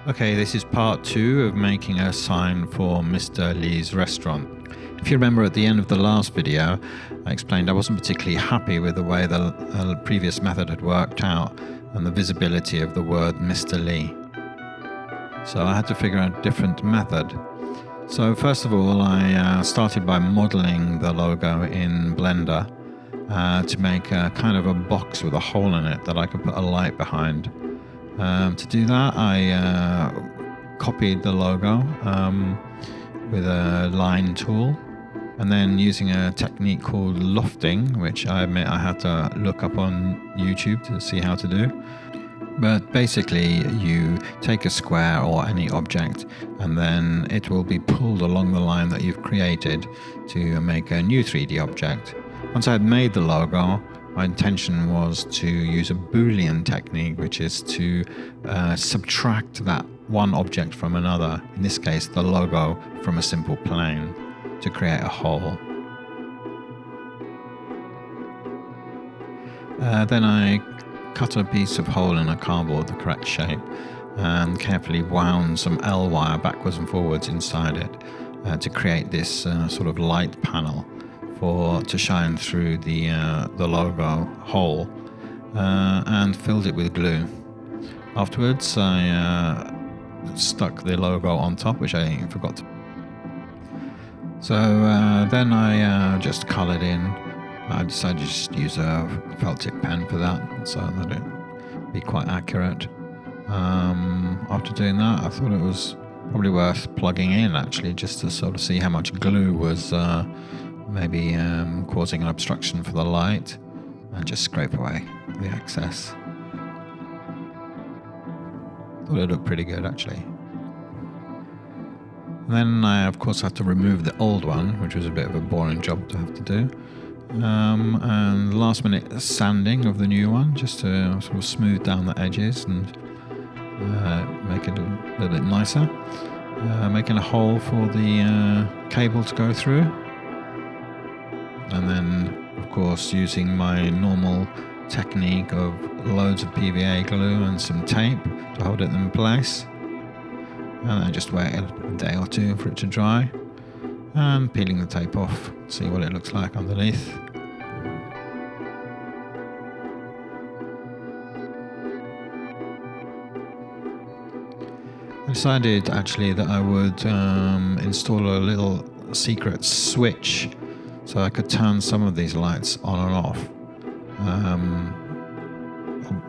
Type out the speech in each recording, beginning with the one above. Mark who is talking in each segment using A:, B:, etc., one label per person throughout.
A: Okay, this is part 2 of making a sign for Mr. Lee's restaurant. If you remember at the end of the last video, I explained I wasn't particularly happy with the way the previous method had worked out and the visibility of the word Mr. Lee. So I had to figure out a different method. So first of all, I started by modeling the logo in Blender to make a kind of a box with a hole in it that I could put a light behind. To do that, I copied the logo with a line tool, and then using a technique called lofting, which I admit I had to look up on YouTube to see how to do. But basically, you take a square or any object, and then it will be pulled along the line that you've created to make a new 3D object. Once I had made the logo, my intention was to use a Boolean technique, which is to subtract that one object from another, in this case the logo from a simple plane, to create a hole. Then I cut a piece of hole in a cardboard the correct shape and carefully wound some L wire backwards and forwards inside it to create this sort of light panel to shine through the logo hole, and filled it with glue. Afterwards, I stuck the logo on top, which I forgot to. So then I just coloured in. I decided to just use a felt tip pen for that, so that it'd be quite accurate. After doing that, I thought it was probably worth plugging in, actually, just to sort of see how much glue was maybe causing an obstruction for the light, and just scrape away the excess. Thought it looked pretty good, actually. And then I of course had to remove the old one, which was a bit of a boring job to have to do, and last minute sanding of the new one, just to sort of smooth down the edges and make it a little bit nicer. Making a hole for the cable to go through. And then, of course, using my normal technique of loads of PVA glue and some tape to hold it in place. And then just wait a day or two for it to dry. And peeling the tape off, see what it looks like underneath. I decided actually that I would install a little secret switch so I could turn some of these lights on and off.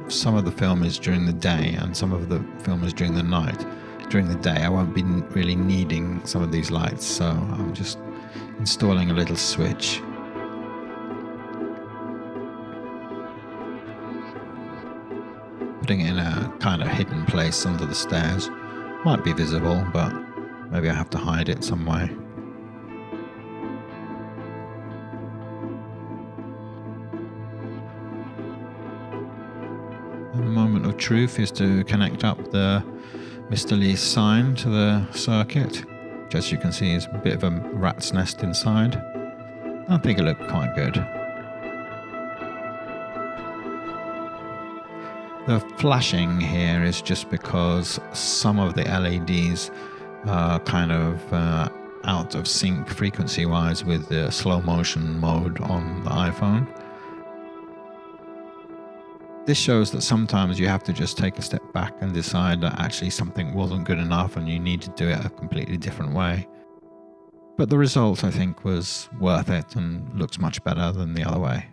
A: Some of the film is during the day and some of the film is during the night. During the day I won't be really needing some of these lights, so I'm just installing a little switch. Putting it in a kind of hidden place under the stairs. Might be visible, but maybe I have to hide it some way. And the moment of truth is to connect up the Mr. Lee sign to the circuit, which as you can see is a bit of a rat's nest inside. I think it looked quite good. The flashing here is just because some of the LEDs are kind of out of sync frequency-wise with the slow motion mode on the iPhone. This shows that sometimes you have to just take a step back and decide that actually something wasn't good enough and you need to do it a completely different way. But the result, I think, was worth it and looks much better than the other way.